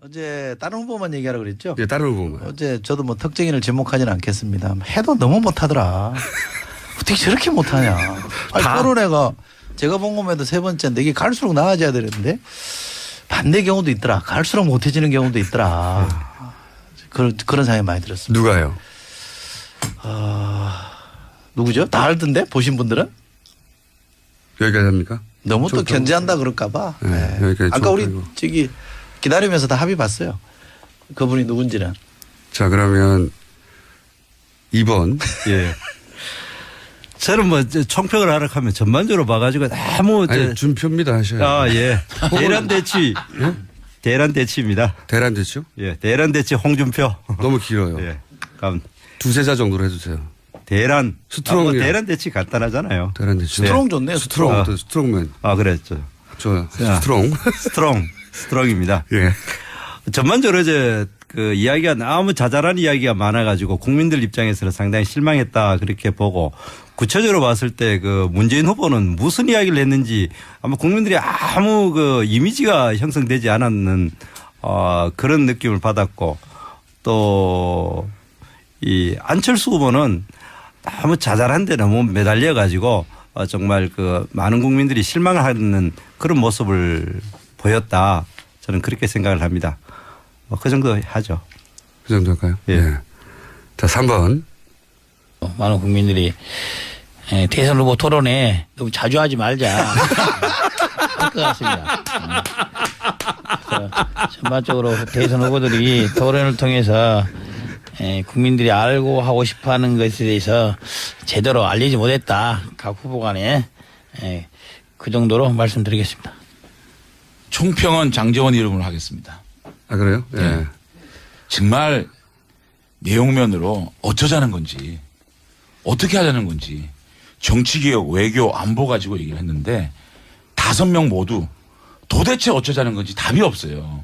어제 다른 후보만 얘기하라고 그랬죠? 예, 다른 후보만. 어제 저도 뭐 특정인을 지목하지는 않겠습니다. 해도 너무 못하더라. 어떻게 저렇게 못하냐. 아니, 토론회가 제가 본 것에도 세 번째인데 이게 갈수록 나아져야 되는데 반대 경우도 있더라. 갈수록 못해지는 경우도 있더라. 그런 생각이 많이 들었습니다. 누가요? 누구죠? 다 알던데 보신 분들은? 여기까지 합니까? 너무 또 견제한다 그럴까 봐. 네, 여기까지 아까 우리 하고. 저기 기다리면서 다 합의 봤어요. 그분이 누군지는. 자, 그러면 2번. 예. 저는 뭐 총평을 하라 하면 전반적으로 봐가지고 너무 아니, 준표입니다 하셔야. 아, 예. 대란대치. 예? 대란대치입니다. 대란대치요? 예. 대란대치 홍준표. 너무 길어요. 예. 그럼 두세 자 정도로 해주세요. 대란. 스트롱. 뭐 대란대치 간단하잖아요. 대란대치. 스트롱 좋네. 스트롱. 스트롱맨. 아, 그랬죠. 좋아요. 야. 스트롱. 스트롱입니다. 예. 전반적으로 이제 그 이야기가 너무 자잘한 이야기가 많아가지고 국민들 입장에서는 상당히 실망했다 그렇게 보고 구체적으로 봤을 때 그 문재인 후보는 무슨 이야기를 했는지 아마 국민들이 아무 그 이미지가 형성되지 않았는 그런 느낌을 받았고 또 이 안철수 후보는 너무 자잘한데 너무 매달려 가지고 정말 그 많은 국민들이 실망을 하는 그런 모습을 보였다. 저는 그렇게 생각을 합니다. 그 정도 하죠. 그 정도 할까요? 예. 예. 자, 3번. 많은 국민들이 대선 후보 토론에 너무 자주 하지 말자 할 것 같습니다. 그래서 전반적으로 대선 후보들이 토론을 통해서 국민들이 알고 하고 싶어하는 것에 대해서 제대로 알리지 못했다. 각 후보 간에 그 정도로 말씀드리겠습니다. 총평은 장제원 이름으로 하겠습니다. 아, 그래요? 예. 네. 정말 내용면으로 어쩌자는 건지 어떻게 하자는 건지 정치개혁, 외교, 안보 가지고 얘기를 했는데 5명 모두 도대체 어쩌자는 건지 답이 없어요.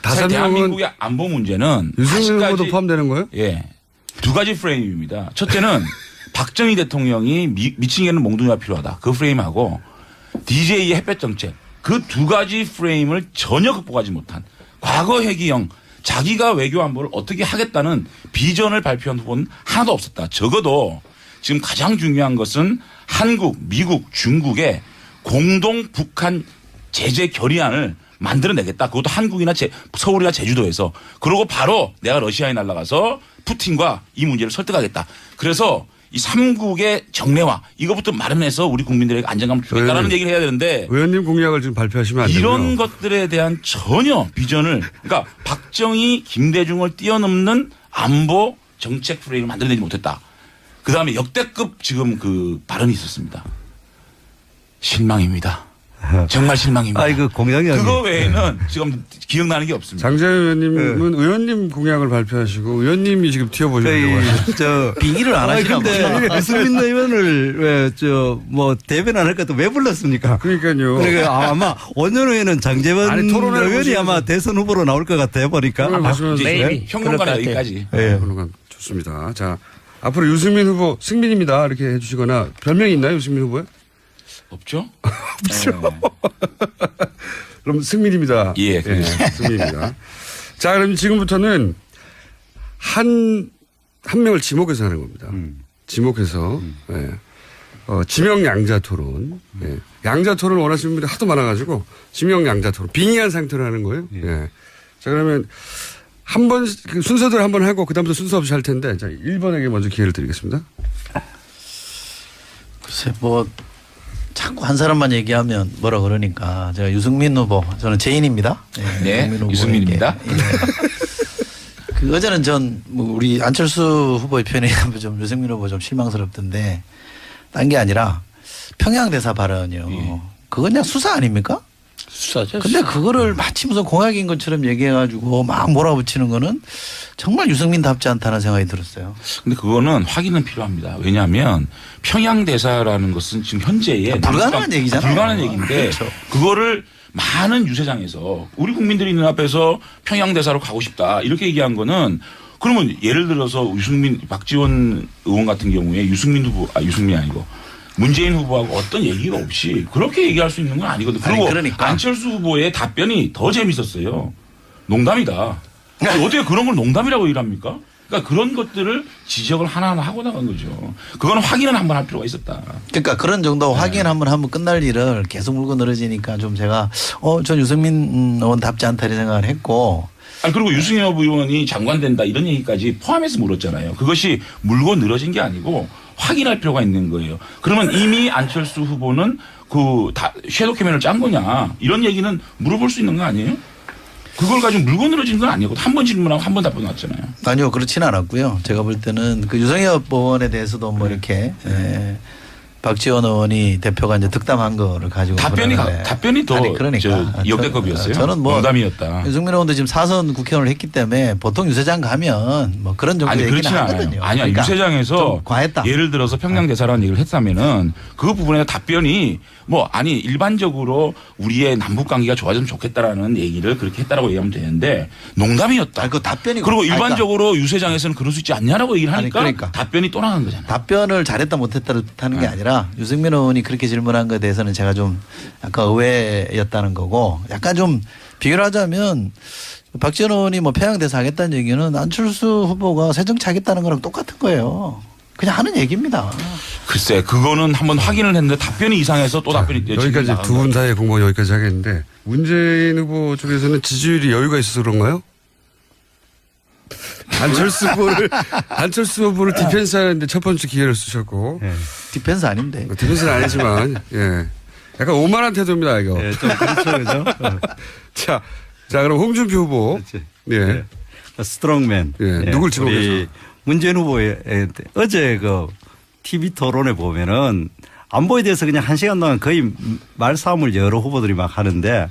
사실 5명은 대한민국의 안보 문제는 유승민 후보도 아직까지 포함되는 거예요? 예, 2가지 프레임입니다. 첫째는 박정희 대통령이 미친개는 몽둥이가 필요하다. 그 프레임하고 DJ의 햇볕 정책 그 2가지 프레임을 전혀 극복하지 못한 과거 회기형 자기가 외교 안보를 어떻게 하겠다는 비전을 발표한 후보는 하나도 없었다. 적어도 지금 가장 중요한 것은 한국, 미국, 중국의 공동 북한 제재 결의안을 만들어내겠다. 그것도 한국이나 서울이나 제주도에서. 그러고 바로 내가 러시아에 날아가서 푸틴과 이 문제를 설득하겠다. 그래서 이 3국의 정례화 이것부터 마련해서 우리 국민들에게 안정감을 주겠다라는 얘기를 해야 되는데 의원님 공약을 지금 발표하시면 안 되고요. 이런 것들에 대한 전혀 비전을 그러니까 박정희, 김대중을 뛰어넘는 안보 정책 프레임을 만들어내지 못했다. 그다음에 역대급 지금 그 발언이 있었습니다. 실망입니다. 정말 실망입니다. 아, 이거 공약이 그거 외에는 지금 기억나는 게 없습니다. 장재현 의원님은 의원님 공약을 발표하시고 의원님이 지금 튀어보려고 하요 저 빙의를 안 하시나 근데 유승민 의원을 왜 뭐 대변 안 할 것도 왜 불렀습니까? 그러니까요. 그러니까 아마 5년 후에는 장재원 아니, 토론회를 의원이 보시면서- 아마 대선 후보로 나올 것 같아요 보니까. 토론을 보시면서 이제 평론가는 그럴 것 여기까지. 예. 좋습니다. 자, 앞으로 유승민 후보 승민입니다. 이렇게 해주시거나 별명이 있나요, 유승민 후보에? 없죠? 그럼 승민입니다. 예, 승민입니다. 자, 그럼 지금부터는 한 명을 지목해서 하는 겁니다. 지목해서. 예. 지명 양자 토론. 예. 양자 토론을 원하시는 분들이 하도 많아가지고 지명 양자 토론. 빙의한 상태로 하는 거예요. 예. 자, 그러면 한 번, 순서대로 한 번 하고 그다음부터 순서 없이 할 텐데, 자, 1번에게 먼저 기회를 드리겠습니다. 글쎄 뭐 자꾸 한 사람만 얘기하면 뭐라 그러니까 제가 유승민 후보 저는 제인입니다. 네, 후보에게. 유승민입니다. 예. 그 어제는 전 뭐 우리 안철수 후보의 표현에 좀 유승민 후보 좀 실망스럽던데 딴 게 아니라 평양 대사 발언이요. 그건 그냥 수사 아닙니까? 수사죠. 근데 그거를 마치 무슨 공약인 것처럼 얘기해가지고 막 몰아붙이는 거는 정말 유승민답지 않다는 생각이 들었어요. 근데 그거는 확인은 필요합니다. 왜냐하면 평양 대사라는 것은 지금 현재의 불가능한 얘기잖아요. 불가능한 얘기인데 그렇죠. 그거를 많은 유세장에서 우리 국민들이 있는 앞에서 평양 대사로 가고 싶다 이렇게 얘기한 거는 그러면 예를 들어서 박지원 의원 같은 경우에 유승민이 아니고 문재인 후보하고 어떤 얘기가 없이 그렇게 얘기할 수 있는 건 아니거든요. 그리고 그러니까. 안철수 후보의 답변이 더 재밌었어요. 농담이다. 어떻게 그런 걸 농담이라고 일합니까? 그러니까 그런 것들을 지적을 하나하나 하고 나간 거죠. 그거는 확인은 한번 할 필요가 있었다. 그러니까 그런 정도 확인 한번 하면 끝날 일을 계속 물고 늘어지니까 좀 제가 전 유승민 의원답지 않다 이런 생각을 했고. 아니 그리고 유승엽 의원이 장관 된다 이런 얘기까지 포함해서 물었잖아요. 그것이 물고 늘어진 게 아니고 확인할 필요가 있는 거예요. 그러면 이미 안철수 후보는 섀도우 캐면을 짠 거냐 이런 얘기는 물어볼 수 있는 거 아니에요? 그걸 가지고 물고 늘어진 건 아니고 한 번 질문하고 한 번 답변 왔잖아요. 아니요, 그렇지는 않았고요. 제가 볼 때는 그 유승엽 의원에 대해서도 뭐 이렇게 박지원 의원이 대표가 이제 득담한 거를 가지고 답변이 더 역대급이었어요. 저는 뭐 농담이었다. 유승민 의원도 지금 4선 국회의원을 했기 때문에 보통 유세장 가면 뭐 그런 정도 아니 얘기는 그렇지는 하거든요. 않아요. 아니야 그러니까 유세장에서 좀 과했다. 예를 들어서 평양대사라는 얘기를 했다면은 그 부분에 답변이 일반적으로 우리의 남북 관계가 좋아졌으면 좋겠다라는 얘기를 그렇게 했다라고 얘기하면 되는데 농담이었다. 아니, 그 답변이 그리고 그러니까 일반적으로 유세장에서는 그럴 수 있지 않냐라고 얘기를 하니까 그러니까. 답변이 또 나간 거잖아요. 답변을 잘했다 못했다를 뜻하는 게 아니라 유승민 의원이 그렇게 질문한 것에 대해서는 제가 좀 약간 의외였다는 거고 약간 좀 비교를 하자면 박지원 의원이 뭐 평양대사 하겠다는 얘기는 안철수 후보가 새정치 하겠다는 거랑 똑같은 거예요. 그냥 하는 얘기입니다. 글쎄 그거는 한번 확인을 했는데 답변이 이상해서 또 답변이 여기까지 두 분 사이의 공방은 여기까지 하겠는데 문재인 후보 쪽에서는 지지율이 여유가 있어서 그런가요? 안철수 후보를 디펜스 하는데 첫 번째 기회를 쓰셨고. 디펜스 아닌데. 디펜스는 아니지만, 예. 약간 오만한 태도입니다, 이거. 예, 좀 그렇죠, 그죠? 자, 그럼 홍준표 후보. 그렇지. 예. 스트롱맨. 예. 누굴 지목해서? 문재인 후보의 어제 그 TV 토론에 보면은 안보에 대해서 그냥 1시간 동안 거의 말싸움을 여러 후보들이 막 하는데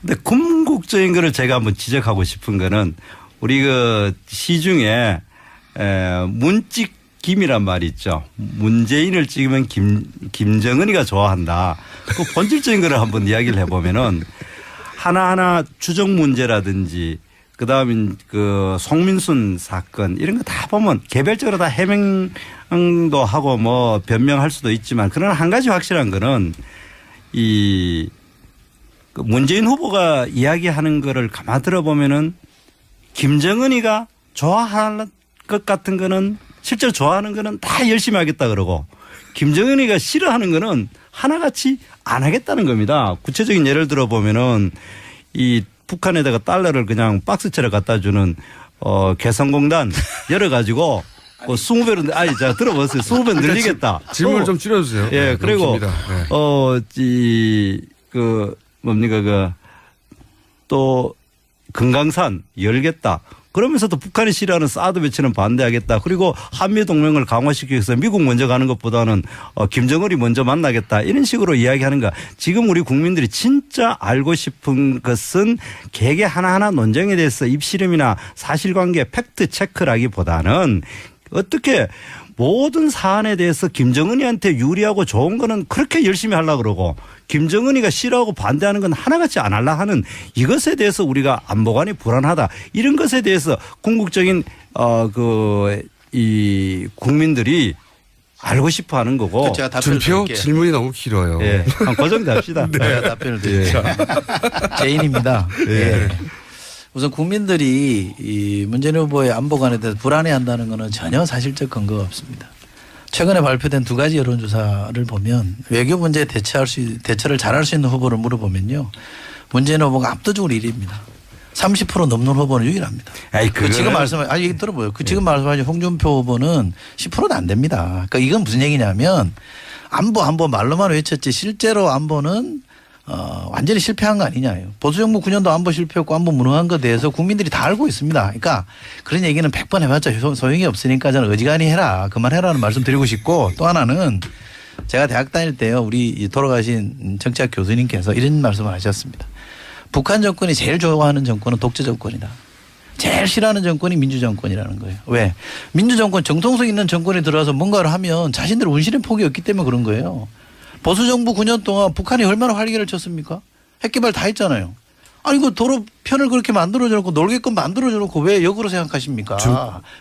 근데 궁극적인 거를 제가 한번 지적하고 싶은 거는 우리 그 시중에 문찍김이란 말이 있죠. 문재인을 찍으면 김정은이가 좋아한다. 그 본질적인 거를 한번 이야기를 해보면은 하나하나 추정 문제라든지 그다음에 그 송민순 사건 이런 거 다 보면 개별적으로 다 해명도 하고 뭐 변명할 수도 있지만 그러나 한 가지 확실한 거는 이 문재인 후보가 이야기하는 거를 가만 들어보면은 김정은이가 좋아하는 것 같은 거는 실제로 좋아하는 거는 다 열심히 하겠다 그러고 김정은이가 싫어하는 거는 하나같이 안 하겠다는 겁니다. 구체적인 예를 들어보면은 이 북한에다가 달러를 그냥 박스채로 갖다 주는 개성공단 열어가지고 20배로 자 들어보세요. 20배 늘리겠다. 질문을 좀 줄여주세요. 예, 그리고 또 금강산 열겠다. 그러면서도 북한이 싫어하는 사드 배치는 반대하겠다. 그리고 한미 동맹을 강화시키기 위해서 미국 먼저 가는 것보다는 김정은이 먼저 만나겠다. 이런 식으로 이야기하는 거. 지금 우리 국민들이 진짜 알고 싶은 것은 개개 하나하나 논쟁에 대해서 입씨름이나 사실관계 팩트 체크라기보다는 어떻게 모든 사안에 대해서 김정은이한테 유리하고 좋은 거는 그렇게 열심히 하려고 그러고 김정은이가 싫어하고 반대하는 건 하나같이 안 하려 하는 이것에 대해서 우리가 안보관이 불안하다. 이런 것에 대해서 궁극적인 이 국민들이 알고 싶어 하는 거고. 제가 답변을 준표 드릴게요. 질문이 너무 길어요. 예. 그 정도 합시다. 제가 답변을 드릴게요. 제인입니다. 예. 우선 국민들이 이 문재인 후보의 안보관에 대해서 불안해한다는 것은 전혀 사실적 근거가 없습니다. 최근에 발표된 2가지 여론조사를 보면 외교 문제에 대처를 잘할 수 있는 후보를 물어보면요. 문재인 후보가 압도적으로 1위입니다. 30% 넘는 후보는 유일합니다. 지금 얘기 들어보요. 지금 말씀하신 홍준표 후보는 10%도 안 됩니다. 그러니까 이건 무슨 얘기냐면 안보 말로만 외쳤지 실제로 안보는 완전히 실패한 거 아니냐예요. 보수정부 9년도 안보 실패했고 안보 무능한 것에 대해서 국민들이 다 알고 있습니다. 그러니까 그런 얘기는 100번 해봤자 소용이 없으니까 저는 어지간히 해라. 그만해라는 말씀 드리고 싶고 또 하나는 제가 대학 다닐 때요. 우리 돌아가신 정치학 교수님께서 이런 말씀을 하셨습니다. 북한 정권이 제일 좋아하는 정권은 독재 정권이다. 제일 싫어하는 정권이 민주정권이라는 거예요. 왜? 민주정권 정통성 있는 정권이 들어와서 뭔가를 하면 자신들 운신의 폭이 없기 때문에 그런 거예요. 보수정부 9년 동안 북한이 얼마나 활기를 쳤습니까? 핵개발 다 했잖아요. 아니 그 도로 편을 그렇게 만들어줘놓고 놀게끔 만들어줘놓고 왜 역으로 생각하십니까?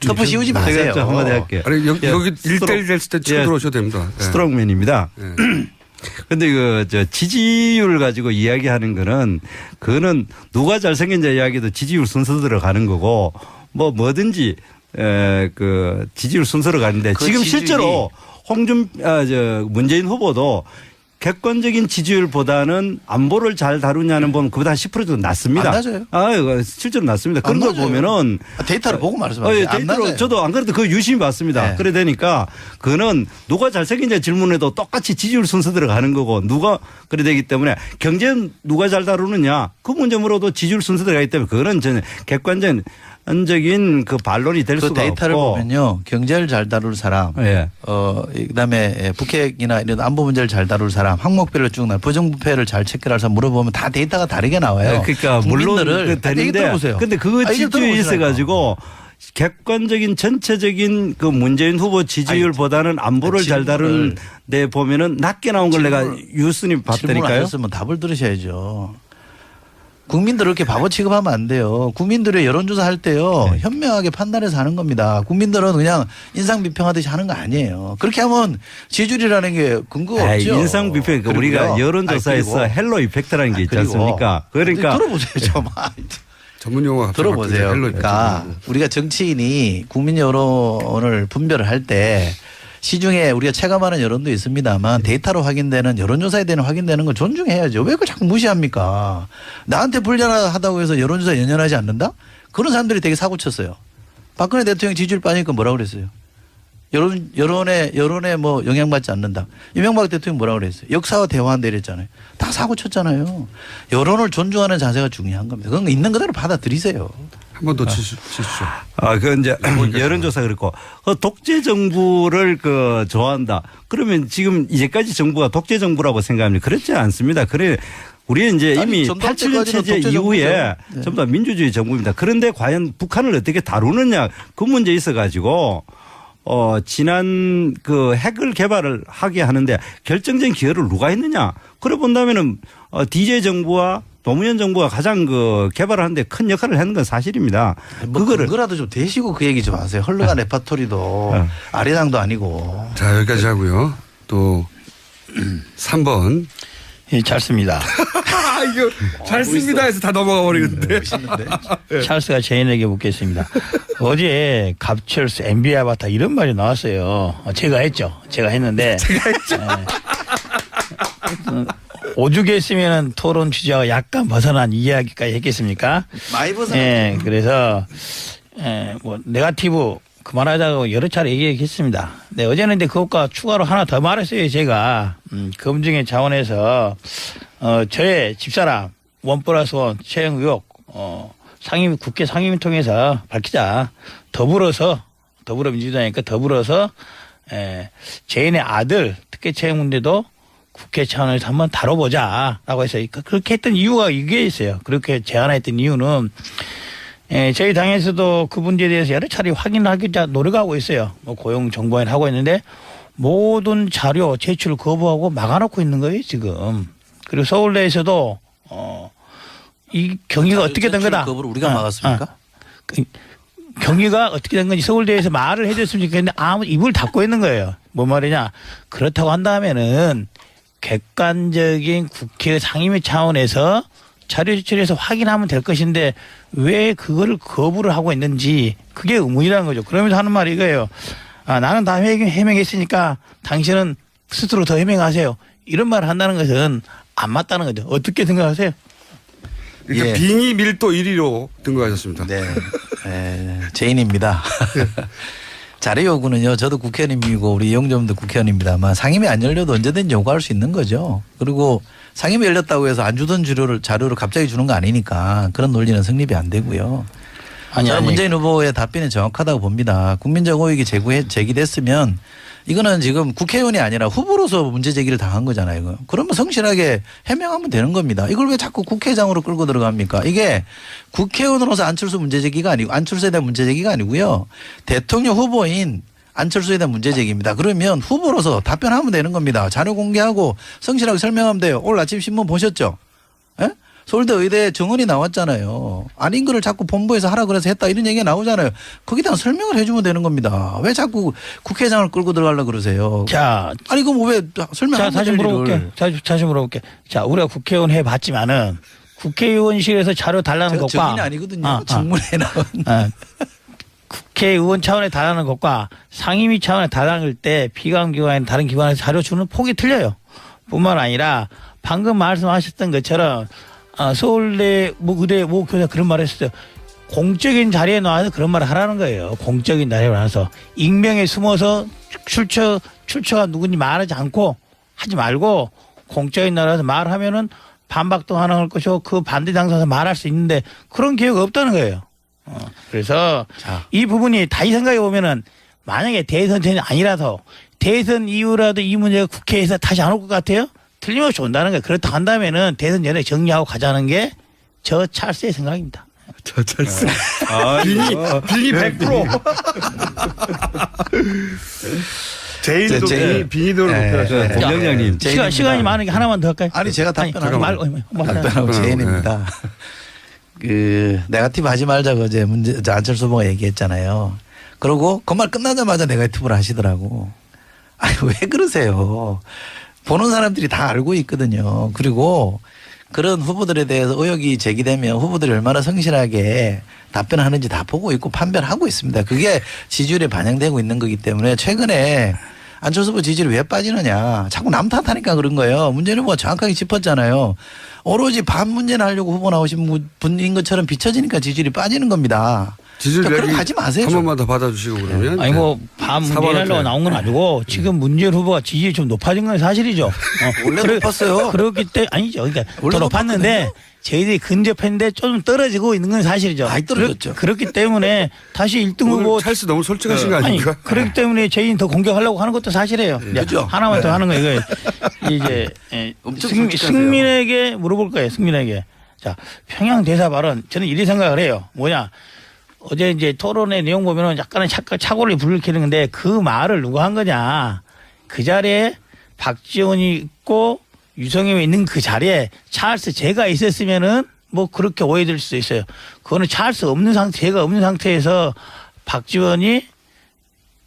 터프 씌우지 마세요. 한마디 할게요. 아니 여기 1대1 됐을 때 치고 들어오셔도 됩니다. 스트롱맨입니다. 근데 저 지지율 가지고 이야기하는 거는 그거는 누가 잘생긴자 이야기도 지지율 순서대로 가는 거고 뭐든지 그 지지율 순서로 가는데 그 지금 지지율이 실제로 문재인 후보도 객관적인 지지율보다는 안보를 잘 다루냐는 보면 그보다 한 10% 정도 낮습니다. 안 낮아요. 이거 실제로 낮습니다. 그런 걸 낮아요. 보면은 데이터를 보고 말씀하세요. 안 데이터로 낮아요. 저도 안 그래도 그 유심히 봤습니다. 네. 그래 되니까 그거는 누가 잘생긴지 질문에도 똑같이 지지율 순서대로 가는 거고 누가 그래 되기 때문에 경제는 누가 잘 다루느냐 그 문제물어도 지지율 순서대로 가기 때문에 그거는 저는 객관적인 그 반론이 될 그 수가 데이터를 없고. 보면요. 경제를 잘 다룰 사람, 예. 그다음에 북핵이나 이런 안보 문제를 잘 다룰 사람, 항목별로 쭉 나 부정부패를 잘 체크할 사람 물어보면 다 데이터가 다르게 나와요. 그러니까 물론 국민들을 되는데 들어보세요. 근데 그거 집중에 있어 가지고 객관적인 전체적인 그 문재인 후보 지지율보다는 안보를 잘 다루는 데 보면은 낮게 나온 걸 내가 유순위 봤다니까요. 질문하셨으면 답을 들으셔야죠. 국민들을 이렇게 바보 취급하면 안 돼요. 국민들의 여론조사 할 때요. 네. 현명하게 판단해서 하는 겁니다. 국민들은 그냥 인상 비평하듯이 하는 거 아니에요. 그렇게 하면 지지율이라는 게 근거가 없죠. 인상 비평 그러니까 우리가 여론조사에서 헬로 이펙트라는 게 있지 않습니까? 그러니까 들어보세요. 좀. 전문 용어가 들어보세요. 그러니까 우리가 정치인이 국민 여론을 분별을 할 때 시중에 우리가 체감하는 여론도 있습니다만 데이터로 확인되는 여론조사에 대한 확인되는 걸 존중해야죠. 왜 그걸 자꾸 무시합니까? 나한테 불리하다고 해서 여론조사 연연하지 않는다? 그런 사람들이 되게 사고 쳤어요. 박근혜 대통령 지지율 빠지니까 뭐라고 그랬어요? 여론에 뭐 영향받지 않는다. 이명박 대통령 뭐라고 그랬어요? 역사와 대화한다 이랬잖아요. 다 사고 쳤잖아요. 여론을 존중하는 자세가 중요한 겁니다. 그건 있는 그대로 받아들이세요. 한 번 더 치시죠. 그건 이제 여론조사 그렇고 독재 정부를 좋아한다. 그러면 지금 이제까지 정부가 독재 정부라고 생각합니다. 그렇지 않습니다. 그래. 우리는 이제 이미 87년 체제 이후에 전부 다 민주주의 정부입니다. 그런데 과연 북한을 어떻게 다루느냐 그 문제에 있어 가지고 지난 그 핵을 개발을 하게 하는데 결정적인 기여를 누가 했느냐. 그래 본다면은 DJ 정부와 노무현 정부가 가장 개발을 하는데 큰 역할을 했는 건 사실입니다. 그거라도 좀 대시고 그 얘기 좀 하세요. 헐르간 레파토리도 아리랑도 아니고. 자, 여기까지 하고요. 또 3번. 예, 잘 씁니다. 이거 잘 씁니다 해서 다 넘어가 버리는데. 찰스가 제인에게 묻겠습니다. 어제 갑철스 NBA 아바타 이런 말이 나왔어요. 제가 했죠. 제가 했는데. 오죽 했으면 토론 주제와 약간 벗어난 이야기까지 했겠습니까? 많이 벗어나. 예, 그래서 뭐 네거티브 그만하자고 여러 차례 얘기했습니다. 네, 어제는 근데 그것과 추가로 하나 더 말했어요. 제가 검증의 차원에서 저의 집사람 1+1 채용 의혹 국회 상임위 통해서 밝히자. 더불어민주당이니까 더불어서 제인의 아들 특혜 채용 문제도 국회 차원에서 한번 다뤄보자라고 해서 그렇게 했던 이유가 이게 있어요. 그렇게 제안했던 이유는 저희 당에서도 그 문제에 대해서 여러 차례 확인하기 노력하고 있어요. 뭐 고용 정보원 하고 있는데 모든 자료 제출 거부하고 막아놓고 있는 거예요 지금. 그리고 서울대에서도 이 경위가 어떻게 된 거다. 거부를 우리가 막았습니까? 경위가 어떻게 된 건지 서울대에서 말을 해줬으면 좋겠는데 아무 입을 닫고 있는 거예요. 뭐 말이냐. 그렇다고 한다면은 객관적인 국회 상임위 차원에서 자료 제출해서 확인하면 될 것인데 왜 그거를 거부를 하고 있는지 그게 의문이라는 거죠. 그러면서 하는 말이 이거예요. 나는 다 해명했으니까 당신은 스스로 더 해명하세요. 이런 말을 한다는 것은 안 맞다는 거죠. 어떻게 생각하세요? 그러니까 빙의 밀도 1위로 등극하셨습니다. 네. 제인입니다. 자료 요구는요. 저도 국회의원이고 우리 이용점도 국회의원입니다만 상임위 안 열려도 언제든지 요구할 수 있는 거죠. 그리고 상임위 열렸다고 해서 안 주던 자료를 갑자기 주는 거 아니니까 그런 논리는 성립이 안 되고요. 저는 문재인 후보의 답변이 정확하다고 봅니다. 국민적 의혹이 제기됐으면 이거는 지금 국회의원이 아니라 후보로서 문제 제기를 당한 거잖아요. 이거. 그러면 성실하게 해명하면 되는 겁니다. 이걸 왜 자꾸 국회의장으로 끌고 들어갑니까? 이게 국회의원으로서 안철수 문제 제기가 아니고 안철수에 대한 문제 제기가 아니고요. 대통령 후보인 안철수에 대한 문제 제기입니다. 그러면 후보로서 답변하면 되는 겁니다. 자료 공개하고 성실하게 설명하면 돼요. 오늘 아침 신문 보셨죠? 예? 서울대 의대 정원이 나왔잖아요. 아닌 거를 자꾸 본부에서 하라 그래서 했다 이런 얘기가 나오잖아요. 거기다가 설명을 해주면 되는 겁니다. 왜 자꾸 국회의장을 끌고 들어가려고 그러세요. 자, 아니 그럼 왜 설명 안 다시 물어볼게. 다시 물어볼게. 자, 우리가 국회의원 해봤지만은 국회의원실에서 자료 달라는 것과 증인이 아니거든요. 직문에 나온. 국회의원 차원에 달하는 것과 상임위 차원에 달하는 때 비관기관인 다른 기관에서 자료 주는 폭이 틀려요. 뿐만 아니라 방금 말씀하셨던 것처럼 서울대 의대 교사 그런 말을 했어요. 공적인 자리에 나와서 그런 말을 하라는 거예요. 공적인 자리에 나와서 익명에 숨어서 출처가 누군지 말하지 않고 하지 말고 공적인 나라에서 말하면은 반박도 가능할 것이고 그 반대 당사에서 말할 수 있는데 그런 기회가 없다는 거예요. 그래서 이 부분이 다시 생각해 보면은 만약에 대선 전이 아니라서 대선 이후라도 이 문제가 국회에서 다시 안 올 것 같아요? 틀림없이 온다는 거예요. 그렇다 한다면은 대선 전에 정리하고 가자는 게 저 찰스의 생각입니다. 저 찰스. 빈이 100%. 제인도 빈이도를 네. 목표하시네. 공장장님. 시간이 많으니까 하나만 더 할까요? 아니 제가 답변하고 답변하고 제인입니다. 그 네거티브 하지 말자고 어제 안철수 후보가 얘기했잖아요. 그러고 그 말 끝나자마자 네거티브를 하시더라고. 아니 왜 그러세요? 보는 사람들이 다 알고 있거든요. 그리고 그런 후보들에 대해서 의혹이 제기되면 후보들이 얼마나 성실하게 답변하는지 다 보고 있고 판별하고 있습니다. 그게 지지율에 반영되고 있는 거기 때문에 최근에 안철수 후보 지지율이 왜 빠지느냐. 자꾸 남 탓하니까 그런 거예요. 문재인 후보가 정확하게 짚었잖아요. 오로지 반문재인 하려고 후보 나오신 분인 것처럼 비춰지니까 지지율이 빠지는 겁니다. 지지율 그러니까 얘기 그럼 가지 마세요. 한 번만 더 받아주시고 그러면. 아니 뭐 문재인하려고 나온 건 아니고 지금 문재인 후보가 지지율이 좀 높아진 건 사실이죠. 원래 높았어요. 그렇기 때문에 아니죠. 그러니까 원래 더 높았는데 저희들이 근접했는데 좀 떨어지고 있는 건 사실이죠. 많이 떨어졌죠. 그렇기 때문에 다시 1등 오늘 후보 찰스 너무 솔직하신 거 아니 아닙니까? 그렇기 때문에 저희는 더 공격하려고 하는 것도 사실이에요. 그렇죠. 하나만 더 하는 거예요. 이제 엄청 솔직하세요. 승민에게 물어볼 거예요. 승민에게. 자, 평양 대사 발언 저는 이렇게 생각을 해요. 뭐냐. 어제 이제 토론의 내용 보면은 약간의 착오를 불러키는 건데 그 말을 누가 한 거냐. 그 자리에 박지원이 있고 유성엽이 있는 그 자리에 찰스 제가 있었으면은 뭐 그렇게 오해될 수도 있어요. 그거는 찰스 없는 상태, 제가 없는 상태에서 박지원이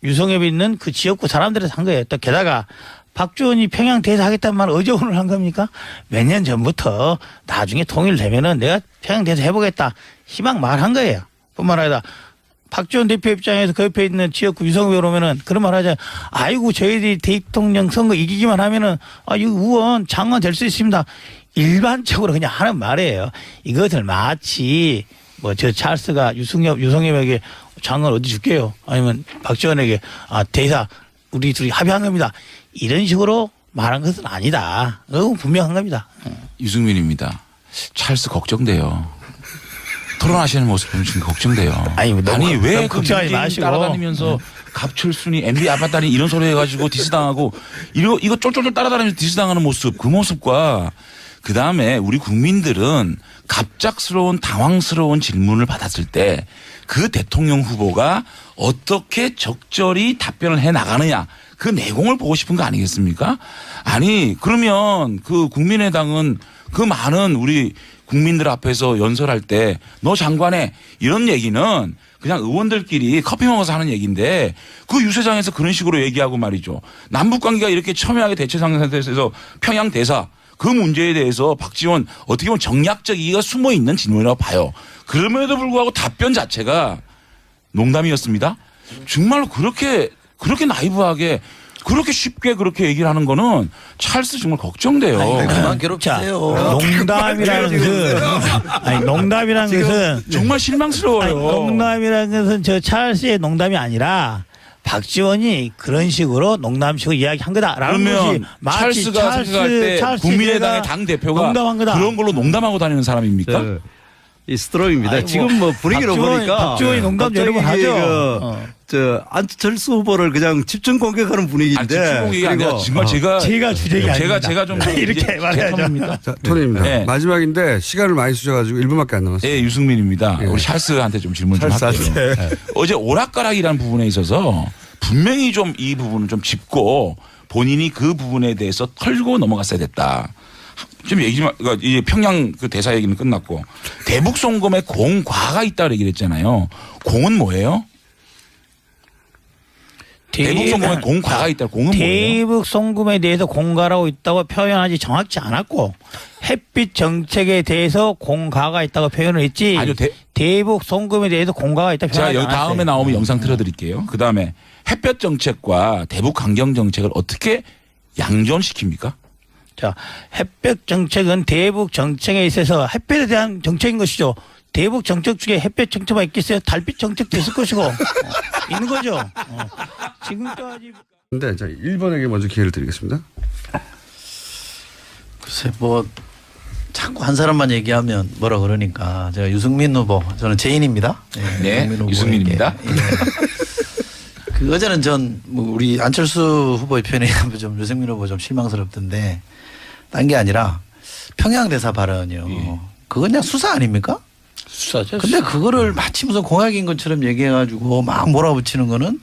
유성엽이 있는 그 지역구 사람들에서 한 거예요. 또 게다가 박지원이 평양 대사 하겠다는 말 어제 오늘 한 겁니까? 몇 년 전부터 나중에 통일되면은 내가 평양 대사 해보겠다 희망 말한 거예요. 뿐만 아니라 박지원 대표 입장에서 그 옆에 있는 지역구 유성엽 오면은 그런 말 하자. 아이고 저희들이 대통령 선거 이기기만 하면은 이 의원 장관 될 수 있습니다. 일반적으로 그냥 하는 말이에요. 이것을 마치 뭐 저 찰스가 유성엽에게 장관 어디 줄게요. 아니면 박지원에게 대사 우리 둘이 합의한 겁니다. 이런 식으로 말한 것은 아니다. 그건 분명한 겁니다. 유승민입니다. 찰스 걱정돼요. 토론하시는 모습 보면 지금 걱정돼요. 아니 왜 걱정하지 마시고 따라다니면서 갑철순이 MB 아빠딸이 이런 소리 해가지고 디스당하고 이거 쫄쫄쫄 따라다니면서 디스당하는 모습 그 모습과 그다음에 우리 국민들은 갑작스러운 당황스러운 질문을 받았을 때 그 대통령 후보가 어떻게 적절히 답변을 해 나가느냐 그 내공을 보고 싶은 거 아니겠습니까? 아니 그러면 그 국민의당은 그 많은 우리 국민들 앞에서 연설할 때 너 장관해 이런 얘기는 그냥 의원들끼리 커피 먹어서 하는 얘기인데 그 유세장에서 그런 식으로 얘기하고 말이죠. 남북관계가 이렇게 첨예하게 대체 상태에서 평양 대사 그 문제에 대해서 박지원 어떻게 보면 정략적 이의가 숨어 있는 질문이라고 봐요. 그럼에도 불구하고 답변 자체가 농담이었습니다. 정말로 그렇게 나이브하게 그렇게 쉽게 그렇게 얘기를 하는 거는 찰스 정말 걱정돼요. 그만 괴롭히세요. 농담이라는 것은 정말 실망스러워요. 농담이라는 것은 저 찰스의 농담이 아니라 박지원이 그런 식으로 농담식으로 이야기한 거다라는 것이 그러면 마치 찰스가 생각할 때 국민의당의 당 대표가 농담한 거다. 그런 걸로 농담하고 다니는 사람입니까? 이 스트롱입니다. 아이고, 지금 뭐 분위기로 보니까 박지원이 농담 여러 번 하죠. 저 안철수 후보를 그냥 집중 공격하는 분위기인데. 집중 공격이 아니라 정말 제가 주제가 아닙니다. 제가 좀 이렇게 말해야죠. 자, 토론입니다. 네. 마지막인데 시간을 많이 쓰셔가지고 1분밖에 안 남았어요. 네, 유승민입니다. 우리 찰스한테 좀 질문 좀 할게요. 네. 어제 오락가락이라는 부분에 있어서 분명히 좀 이 부분을 좀 짚고 본인이 그 부분에 대해서 털고 넘어갔어야 됐다. 좀 얘기 좀, 그러니까 이제 평양 그 대사 얘기는 끝났고 대북 송금에 공과가 있다고 얘기를 했잖아요. 공은 뭐예요? 대북 송금에 공과가 있다. 공은 뭐예요? 대북 송금에 대해서 공과라고 있다고 표현하지 정확치 않았고 햇빛 정책에 대해서 공과가 있다고 표현을 했지. 아니요, 대북 송금에 대해서 공과가 있다 제가 표현하지 여기 않았어요. 다음에 나오면 영상 틀어드릴게요. 그 다음에 햇볕 정책과 대북 환경 정책을 어떻게 양존시킵니까? 자, 햇볕 정책은 대북 정책에 있어서 햇볕에 대한 정책인 것이죠. 대북 정책 중에 햇볕 정책만 있겠어요? 달빛 정책도 있을 것이고 있는 거죠. 지금까지. 근데 자 1번에게 먼저 기회를 드리겠습니다. 글쎄 뭐 자꾸 한 사람만 얘기하면 뭐라 그러니까 제가 유승민 후보 저는 제인입니다. 네, 유승민입니다. 그 어제는 전 뭐 우리 안철수 후보의 표현에 좀 유승민 후보 좀 실망스럽던데 딴 게 아니라 평양 대사 발언이요. 예. 그건 그냥 수사 아닙니까? 수사죠. 근데 그거를 마치 무슨 공약인 것처럼 얘기해가지고 막 몰아붙이는 거는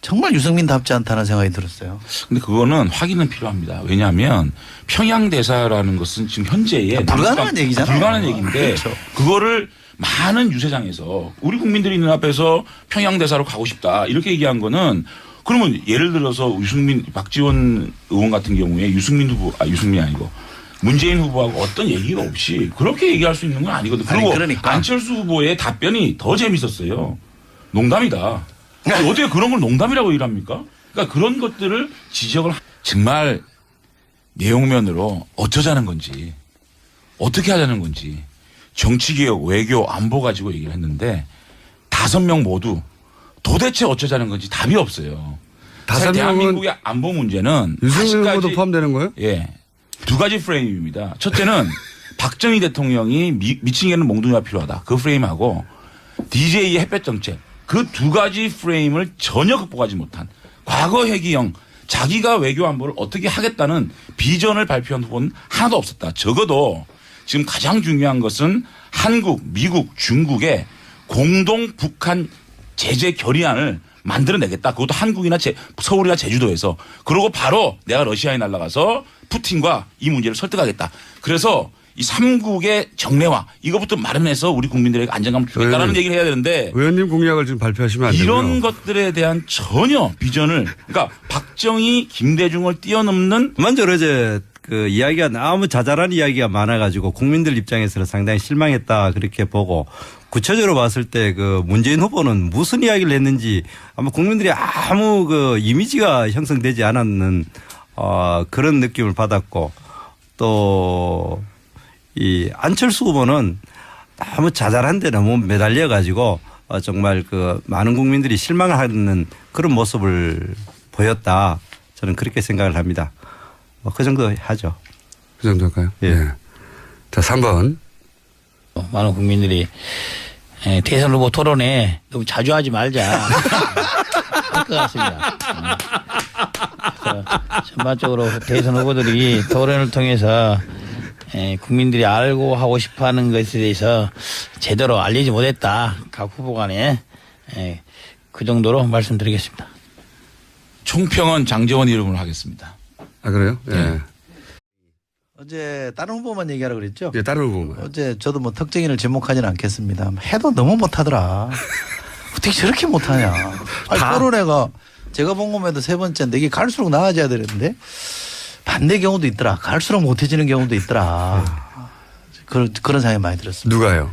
정말 유승민답지 않다는 생각이 들었어요. 근데 그거는 확인은 필요합니다. 왜냐하면 평양 대사라는 것은 지금 현재의 불가능한 얘기잖아요. 불가능한 얘기인데 그렇죠. 그거를 많은 유세장에서 우리 국민들이 있는 앞에서 평양 대사로 가고 싶다 이렇게 얘기한 거는 그러면 예를 들어서 유승민 박지원 의원 같은 경우에 유승민 아니고 문재인 후보하고 어떤 얘기가 없이 그렇게 얘기할 수 있는 건 아니거든. 그리고 그러니까. 안철수 후보의 답변이 더 재밌었어요. 농담이다. 어떻게 그런 걸 농담이라고 일합니까? 그러니까 그런 것들을 지적을 정말 내용면으로 어쩌자는 건지 어떻게 하자는 건지 정치개혁, 외교, 안보 가지고 얘기를 했는데 5명 모두 도대체 어쩌자는 건지 답이 없어요. 사실 5명은 대한민국의 안보 문제는 유승민 후보도 포함되는 거예요? 예. 2가지 프레임입니다. 첫째는 박정희 대통령이 미친개는 몽둥이가 필요하다. 그 프레임하고 DJ의 햇볕 정책. 그 2가지 프레임을 전혀 극복하지 못한 과거 회기형 자기가 외교 안보를 어떻게 하겠다는 비전을 발표한 후보는 하나도 없었다. 적어도 지금 가장 중요한 것은 한국, 미국, 중국의 공동 북한 제재 결의안을 만들어내겠다. 그것도 한국이나 서울이나 제주도에서. 그러고 바로 내가 러시아에 날아가서 푸틴과 이 문제를 설득하겠다. 그래서 이 3국의 정례화 이것부터 마련해서 우리 국민들에게 안정감을 주겠다라는 얘기를 해야 되는데 의원님 공약을 지금 발표하시면 안 되고요. 이런 것들에 대한 전혀 비전을 그러니까 박정희, 김대중을 뛰어넘는 먼저 어제 그 이야기가 너무 자잘한 이야기가 많아가지고 국민들 입장에서는 상당히 실망했다 그렇게 보고 구체적으로 봤을 때 그 문재인 후보는 무슨 이야기를 했는지 아마 국민들이 아무 그 이미지가 형성되지 않았는 그런 느낌을 받았고 또 이 안철수 후보는 너무 자잘한데 너무 매달려 가지고 정말 그 많은 국민들이 실망하는 그런 모습을 보였다. 저는 그렇게 생각을 합니다. 그 정도 하죠. 그 정도 할까요? 예. 네. 자, 3번. 많은 국민들이 대선 후보 토론에 너무 자주 하지 말자 할 것 같습니다. 그래서 전반적으로 대선 후보들이 토론을 통해서 국민들이 알고 하고 싶어하는 것에 대해서 제대로 알리지 못했다. 각 후보 간에 그 정도로 말씀드리겠습니다. 총평은 장제원 이름으로 하겠습니다. 아, 그래요? 예. 네. 어제 다른 후보만 얘기하라고 그랬죠? 예, 다른 후보만. 어제 저도 뭐 특정인을 지목하지는 않겠습니다. 해도 너무 못하더라. 어떻게 저렇게 못하냐. 아니, 토론회가 제가 본 것에도 3번째인데 이게 갈수록 나아져야 되는데 반대 경우도 있더라. 갈수록 못해지는 경우도 있더라. 그런 생각이 많이 들었습니다. 누가요?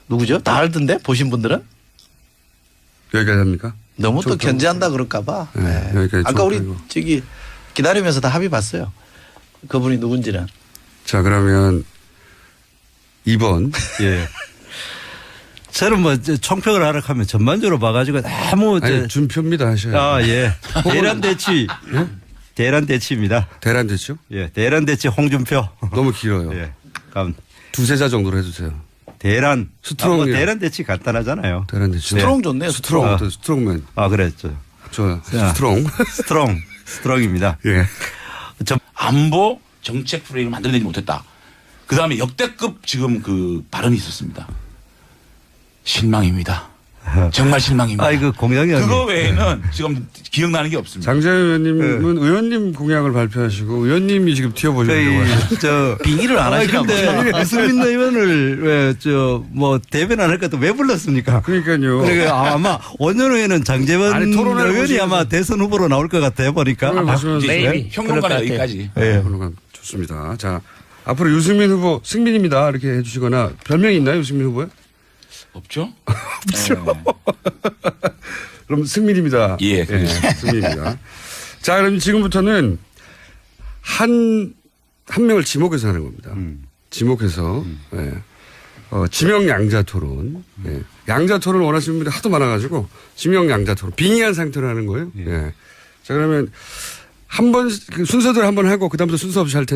누구죠? 다 알던데 보신 분들은? 여기까지 합니까? 너무 또 좀 견제한다 그럴까 봐. 네, 네. 여기까지 아까 좀 우리 하고. 저기 기다리면서 다 합의 봤어요. 그분이 누군지는. 자, 그러면 2번. 예. 저는 뭐 총평을 하라 하면 전반적으로 봐가지고 너무 아니, 준표입니다 하셔야 예. 대란대치. 대란 대치입니다. 대란 됐죠? 예, 대란 대치 홍준표. 너무 길어요. 예, 그럼 두세 자 정도로 해주세요. 대란 스트롱이요. 대란 대치 간단하잖아요. 대란 됐죠. 스트롱 좋네요. 스트롱. 아. 어때요? 스트롱맨. 그랬죠. 좋아요. 자. 스트롱. 스트롱입니다. 예. 안보 정책 프레임을 만들어내지 못했다. 그다음에 역대급 지금 그 발언이 있었습니다. 실망입니다. 정말 실망입니다. 아이고 공장장님. 그거 외에는 지금 기억나는 게 없습니다. 장재현 의원님은 의원님 공약을 발표하시고 의원님이 지금 튀어보시려고 해요. 저 빙의를 안 하시나 근데 유승민 의원을 왜 뭐 대변 안 할 것도 왜 불렀습니까? 그러니까요. 그러니까 아마 5년 후에는 장재원 아니, 토론회를 의원이 보시면서- 아마 대선 후보로 나올 것 같아요 보니까. 토론을 보시면서 maybe. 평론가는 그럴 것 여기까지. 예. 그런 좋습니다. 자, 앞으로 유승민 후보 승민입니다. 이렇게 해주시거나 별명이 있나요, 유승민 후보에? 없죠? 그럼 승민입니다. 예, 승민입니다. 자, 그럼 지금부터는 한 명을 지목해서 하는 겁니다. 지목해서, 예. 지명 양자 토론. 예. 양자 토론 원하시는 분들이 하도 많아가지고 지명 양자 토론. 빙의한 상태로 하는 거예요. 예. 자, 그러면 한 번, 순서대로 한 번 하고 그다음부터 순서 없이 할 텐데.